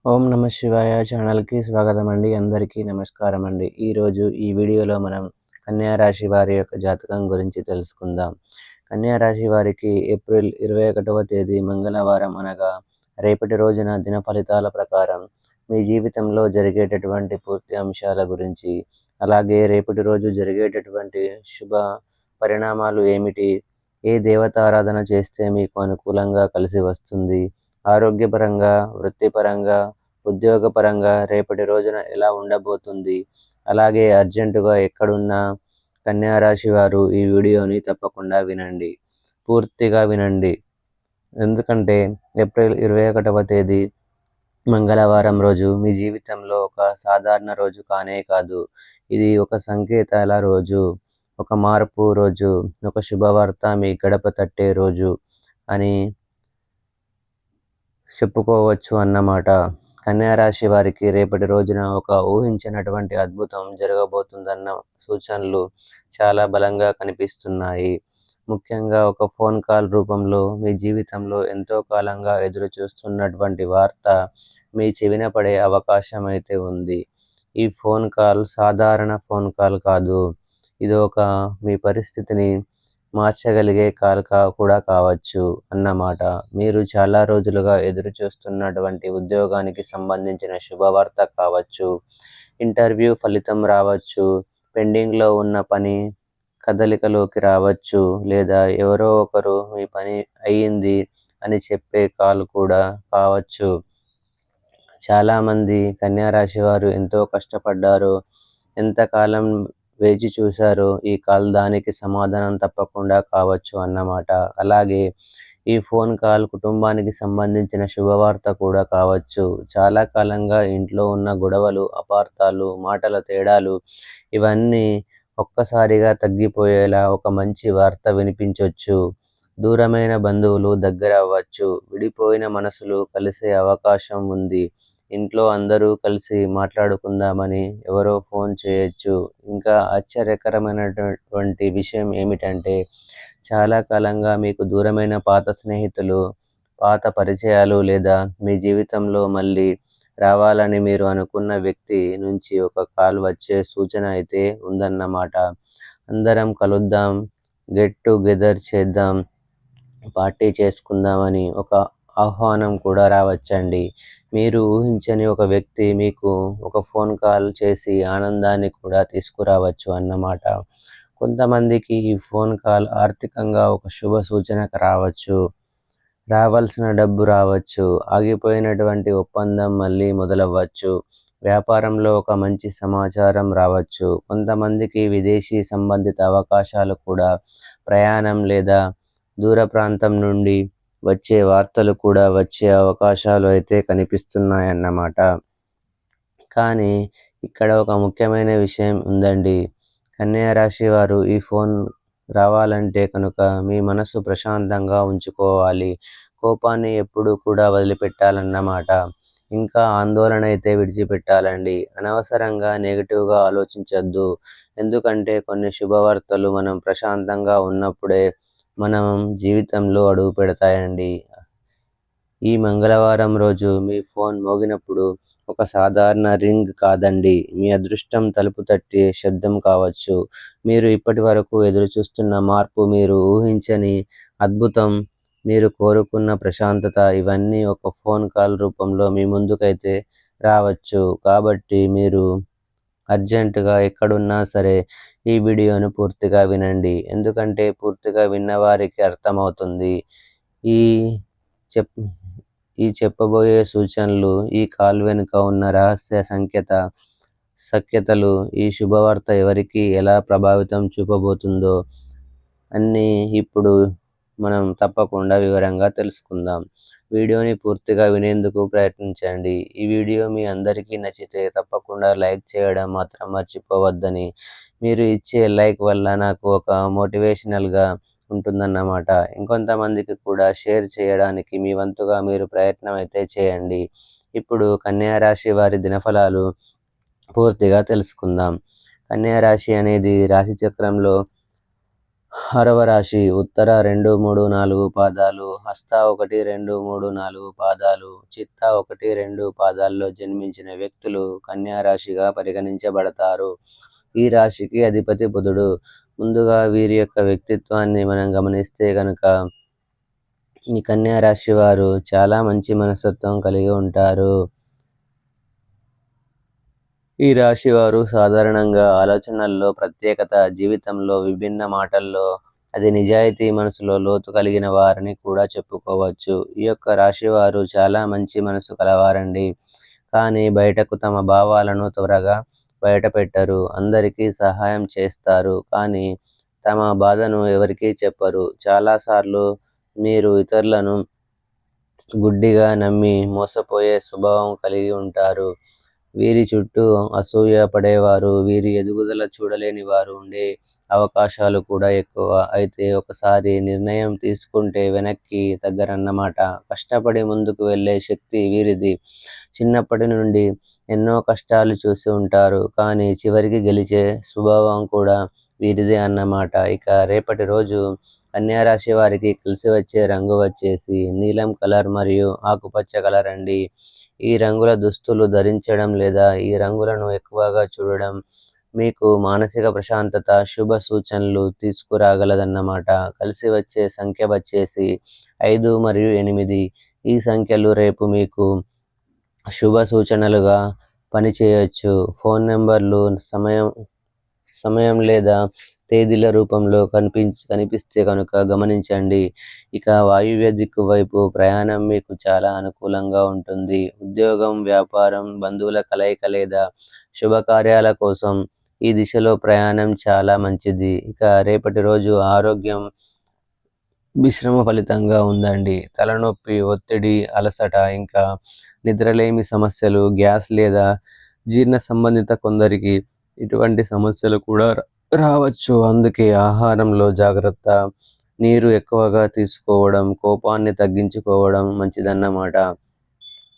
ఓం నమ శివాయ ఛానల్‌కి స్వాగతం అండి. అందరికీ నమస్కారం అండి. ఈరోజు ఈ వీడియోలో మనం కన్యా రాశి వారి యొక్క జాతకం గురించి తెలుసుకుందాం. కన్యా రాశి వారికి ఏప్రిల్ 21వ తేదీ మంగళవారం అనగా రేపటి రోజున దిన ఫలితాల ప్రకారం మీ జీవితంలో జరిగేటటువంటి పూర్తి అంశాల గురించి, అలాగే రేపటి రోజు జరిగేటటువంటి శుభ పరిణామాలు ఏమిటి? ఏ దేవతారాధన చేస్తే మీకు అనుకూలంగా కలిసి వస్తుంది? ఆరోగ్యపరంగా, వృత్తిపరంగా, ఉద్యోగపరంగా రేపటి రోజున ఎలా ఉండబోతుంది? అలాగే అర్జెంటుగా ఎక్కడున్నా కన్యా రాశి వారు ఈ వీడియోని తప్పకుండా వినండి. పూర్తిగా వినండి. ఎందుకంటే ఏప్రిల్ 21వ తేదీ మంగళవారం రోజు మీ జీవితంలో ఒక సాధారణ రోజు కానే కాదు. ఇది ఒక సంకేతాల రోజు, ఒక మార్పు రోజు, ఒక శుభవార్త మీ గడప తట్టే రోజు అని చెప్పుకోవచ్చు అన్నమాట. కన్యా రాశి వారికి రేపటి రోజున ఒక ఊహించినటువంటి అద్భుతం జరగబోతుందన్న సూచనలు చాలా బలంగా కనిపిస్తున్నాయి. ముఖ్యంగా ఒక ఫోన్ కాల్ రూపంలో మీ జీవితంలో ఎంతో కాలంగా ఎదురు చూస్తున్నటువంటి వార్త మీ చెవిన పడే అవకాశం అయితే ఉంది. ఈ ఫోన్ కాల్ సాధారణ ఫోన్ కాల్ కాదు. ఇదొక మీ పరిస్థితిని మార్చగలిగే కాల్ కూడా కావచ్చు అన్నమాట. మీరు చాలా రోజులుగా ఎదురు చూస్తున్నటువంటి ఉద్యోగానికి సంబంధించిన శుభవార్త కావచ్చు, ఇంటర్వ్యూ ఫలితం రావచ్చు, పెండింగ్‌లో ఉన్న పని కదలికలోకి రావచ్చు, లేదా ఎవరో ఒకరు మీ పని అయ్యింది అని చెప్పే కాల్ కూడా కావచ్చు. చాలామంది కన్యా రాశి వారు ఎంతో కష్టపడ్డారు. ఎంతకాలం వేచి చూశారో ఈ కాల్ దానికి సమాధానం తప్పకుండా కావచ్చు అన్నమాట. అలాగే ఈ ఫోన్ కాల్ కుటుంబానికి సంబంధించిన శుభవార్త కూడా కావచ్చు. చాలా కాలంగా ఇంట్లో ఉన్న గొడవలు, అపార్థాలు, మాటల తేడాలు ఇవన్నీ ఒక్కసారిగా తగ్గిపోయేలా ఒక మంచి వార్త వినిపించొచ్చు. దూరమైన బంధువులు దగ్గర అవ్వచ్చు. విడిపోయిన మనసులు కలిసే అవకాశం ఉంది. ఇంట్లో అందరూ కలిసి మాట్లాడుకుందామని ఎవరో ఫోన్ చేయొచ్చు. ఇంకా ఆశ్చర్యకరమైనటువంటి విషయం ఏమిటంటే, చాలా కాలంగా మీకు దూరమైన పాత స్నేహితులు, పాత పరిచయాలు లేదా మీ జీవితంలో మళ్ళీ రావాలని మీరు అనుకున్న వ్యక్తి నుంచి ఒక కాల్ వచ్చే సూచన అయితే ఉందన్నమాట. అందరం కలుద్దాం, గెట్ టుగెదర్ చేద్దాం, పార్టీ చేసుకుందామని ఒక ఆహ్వానం కూడా రావచ్చండి. మీరు ఊహించని ఒక వ్యక్తి మీకు ఒక ఫోన్ కాల్ చేసి ఆనందాన్ని కూడా తీసుకురావచ్చు అన్నమాట. కొంతమందికి ఈ ఫోన్ కాల్ ఆర్థికంగా ఒక శుభ సూచనకు రావచ్చు. రావాల్సిన డబ్బు రావచ్చు. ఆగిపోయినటువంటి ఒప్పందం మళ్ళీ మొదలవ్వచ్చు. వ్యాపారంలో ఒక మంచి సమాచారం రావచ్చు. కొంతమందికి విదేశీ సంబంధిత అవకాశాలు కూడా, ప్రయాణం లేదా దూర ప్రాంతం నుండి వచ్చే వార్తలు కూడా వచ్చే అవకాశాలు అయితే కనిపిస్తున్నాయన్నమాట. కానీ ఇక్కడ ఒక ముఖ్యమైన విషయం ఉందండి. కన్యా రాశి వారు ఈ ఫోన్ రావాలంటే కనుక మీ మనసు ప్రశాంతంగా ఉంచుకోవాలి. కోపాన్ని ఎప్పుడూ కూడా వదిలిపెట్టాలన్నమాట. ఇంకా ఆందోళన అయితే విడిచిపెట్టాలండి. అనవసరంగా నెగెటివ్‌గా ఆలోచించొద్దు. ఎందుకంటే కొన్ని శుభవార్తలు మనం ప్రశాంతంగా ఉన్నప్పుడే మనం జీవితంలో అడుగు పెడతాయండి. ఈ మంగళవారం రోజు మీ ఫోన్ మోగినప్పుడు ఒక సాధారణ రింగ్ కాదండి. మీ అదృష్టం తలుపు తట్టే శబ్దం కావచ్చు. మీరు ఇప్పటివరకు ఎదురుచూస్తున్న మార్పు, మీరు ఊహించని అద్భుతం, మీరు కోరుకున్న ప్రశాంతత ఇవన్నీ ఒక ఫోన్ కాల్ రూపంలో మీ ముందుకైతే రావచ్చు. కాబట్టి మీరు అర్జెంటుగా ఎక్కడున్నా సరే ఈ వీడియోను పూర్తిగా వినండి. ఎందుకంటే పూర్తిగా విన్నవారికి అర్థమవుతుంది. ఈ చెప్ ఈ చెప్పబోయే సూచనలు, ఈ కాల్ వెనుక ఉన్న రహస్య సఖ్యతలు, ఈ శుభవార్త ఎవరికి ఎలా ప్రభావితం చూపబోతుందో అన్నీ ఇప్పుడు మనం తప్పకుండా వివరంగా తెలుసుకుందాం. వీడియోని పూర్తిగా వినేందుకు ప్రయత్నించండి. ఈ వీడియో మీ అందరికీ నచ్చితే తప్పకుండా లైక్ చేయడం మాత్రం మర్చిపోవద్దని, మీరు ఇచ్చే లైక్ వల్ల నాకు ఒక మోటివేషనల్‌గా ఉంటుందన్నమాట. ఇంకొంతమందికి కూడా షేర్ చేయడానికి మీ వంతుగా మీరు ప్రయత్నం అయితే చేయండి. ఇప్పుడు కన్యా రాశి వారి దినఫలాలు పూర్తిగా తెలుసుకుందాం. కన్యా రాశి అనేది రాశి చక్రంలో ఆరవ రాశి ఉత్తర 2, 3, 4 పాదాలు, హస్త 1, 2, 3, 4 పాదాలు, చిత్త 1, 2 పాదాల్లో జన్మించిన వ్యక్తులు కన్యా రాశిగా పరిగణించబడతారు. ఈ రాశికి అధిపతి బుధుడు. ముందుగా వీరి యొక్క వ్యక్తిత్వాన్ని మనం గమనిస్తే కనుక ఈ కన్యా రాశి వారు చాలా మంచి మనస్తత్వం కలిగి ఉంటారు. ఈ రాశి వారు సాధారణంగా ఆలోచనల్లో ప్రత్యేకత, జీవితంలో విభిన్న మాటల్లో అది నిజాయితీ, మనసులో లోతు కలిగిన వారని కూడా చెప్పుకోవచ్చు. ఈ యొక్క రాశి వారు చాలా మంచి మనసు కలవారండి. కానీ బయటకు తమ భావాలను త్వరగా బయటపెట్టరు. అందరికీ సహాయం చేస్తారు, కానీ తమ బాధను ఎవరికీ చెప్పరు. చాలాసార్లు మీరు ఇతరులను గుడ్డిగా నమ్మి మోసపోయే స్వభావం కలిగి ఉంటారు. వీరి చుట్టూ అసూయ పడేవారు, వీరి ఎదుగుదల చూడలేని వారు ఉండే అవకాశాలు కూడా ఎక్కువ. అయితే ఒకసారి నిర్ణయం తీసుకుంటే వెనక్కి తగ్గరన్నమాట. కష్టపడి ముందుకు వెళ్ళే శక్తి వీరిది. చిన్నప్పటి నుండి ఎన్నో కష్టాలు చూసి ఉంటారు, కానీ చివరికి గెలిచే స్వభావం కూడా వీరిదే అన్నమాట. ఇక రేపటి రోజు కన్యా రాశి వారికి కలిసి వచ్చే రంగు వచ్చేసి నీలం కలర్ మరియు ఆకుపచ్చ కలర్ అండి. ఈ రంగుల దుస్తులు ధరించడం లేదా ఈ రంగులను ఎక్కువగా చూడడం మీకు మానసిక ప్రశాంతత, శుభ సూచనలు తీసుకురాగలదన్నమాట. కలిసి వచ్చే సంఖ్య వచ్చేసి 5 మరియు 8. ఈ సంఖ్యలు రేపు మీకు శుభ సూచనలుగా పనిచేయొచ్చు. ఫోన్ నెంబర్లు సమయం లేదా తేదీల రూపంలో కనిపిస్తే కనుక గమనించండి. ఇక వాయువ్య దిక్కు వైపు ప్రయాణం మీకు చాలా అనుకూలంగా ఉంటుంది. ఉద్యోగం, వ్యాపారం, బంధువుల కలయిక లేదా శుభకార్యాల కోసం ఈ దిశలో ప్రయాణం చాలా మంచిది. ఇక రేపటి రోజు ఆరోగ్యం విశ్రమ ఫలితంగా ఉందండి. తలనొప్పి, ఒత్తిడి, అలసట, ఇంకా నిద్రలేమి సమస్యలు, గ్యాస్ లేదా జీర్ణ సంబంధిత కొందరికి ఇటువంటి సమస్యలు కూడా రావచ్చు. అందుకే ఆహారంలో జాగ్రత్త, నీరు ఎక్కువగా తీసుకోవడం, కోపాన్ని తగ్గించుకోవడం మంచిదన్నమాట.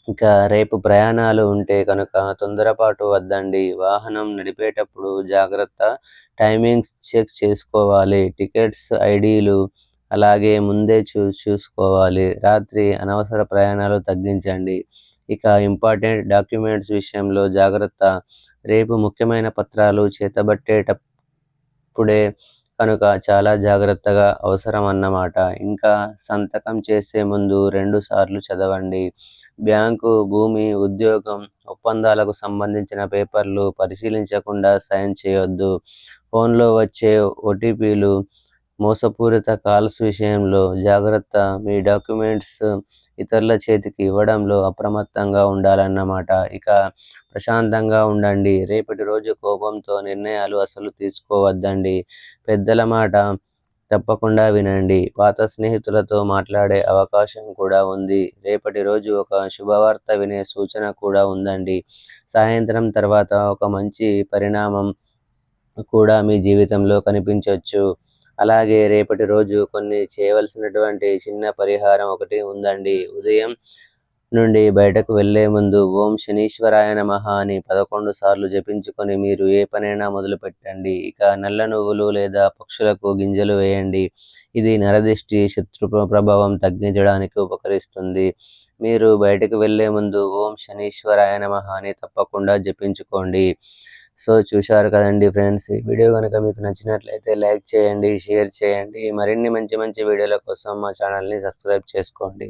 ఇక రేపు ప్రయాణాలు ఉంటే కనుక తొందరపాటు వద్దండి. వాహనం నడిపేటప్పుడు జాగ్రత్త, టైమింగ్స్ చెక్ చేసుకోవాలి. టికెట్స్, ఐడీలు అలాగే ముందే చూసుకోవాలి. రాత్రి అనవసర ప్రయాణాలు తగ్గించండి. ఇక ఇంపార్టెంట్ డాక్యుమెంట్స్ విషయంలో జాగ్రత్త. రేపు ముఖ్యమైన పత్రాలు చేతబట్టేటప్పుడే కనుక చాలా జాగ్రత్తగా అవసరం అన్నమాట. ఇంకా సంతకం చేసే ముందు 2 సార్లు చదవండి. బ్యాంకు, భూమి, ఉద్యోగం ఒప్పందాలకు సంబంధించిన పేపర్లు పరిశీలించకుండా సైన్ చేయొద్దు. ఫోన్లో వచ్చే ఓటీపీలు, మోసపూరిత కాల్స్ విషయంలో జాగ్రత్త. మీ డాక్యుమెంట్స్ ఇతరుల చేతికి ఇవ్వడంలో అప్రమత్తంగా ఉండాలన్నమాట. ఇక ప్రశాంతంగా ఉండండి. రేపటి రోజు కోపంతో నిర్ణయాలు అసలు తీసుకోవద్దండి. పెద్దల మాట తప్పకుండా వినండి. పాత స్నేహితులతో మాట్లాడే అవకాశం కూడా ఉంది. రేపటి రోజు ఒక శుభవార్త వినే సూచన కూడా ఉందండి. సాయంత్రం తర్వాత ఒక మంచి పరిణామం కూడా మీ జీవితంలో కనిపించవచ్చు. అలాగే రేపటి రోజు కొన్ని చేయవలసినటువంటి చిన్న పరిహారం ఒకటి ఉందండి. ఉదయం నుండి బయటకు వెళ్లే ముందు ఓం శనీశ్వరాయ నమః అని 11 సార్లు జపించుకొని మీరు ఏ పనైనా మొదలుపెట్టండి. ఇక నల్ల నువ్వులు లేదా పక్షులకు గింజలు వేయండి. ఇది నరదిష్టి, శత్రు ప్రభావం తగ్గించడానికి ఉపకరిస్తుంది. మీరు బయటకు వెళ్లే ముందు ఓం శనీశ్వరాయ నమః అని తప్పకుండా జపించుకోండి. సో చూశారు కదండి ఫ్రెండ్స్, ఈ వీడియో కనుక మీకు నచ్చినట్లయితే లైక్ చేయండి, షేర్ చేయండి. మరిన్ని మంచి మంచి వీడియోల కోసం మా ఛానల్ని సబ్స్క్రైబ్ చేసుకోండి.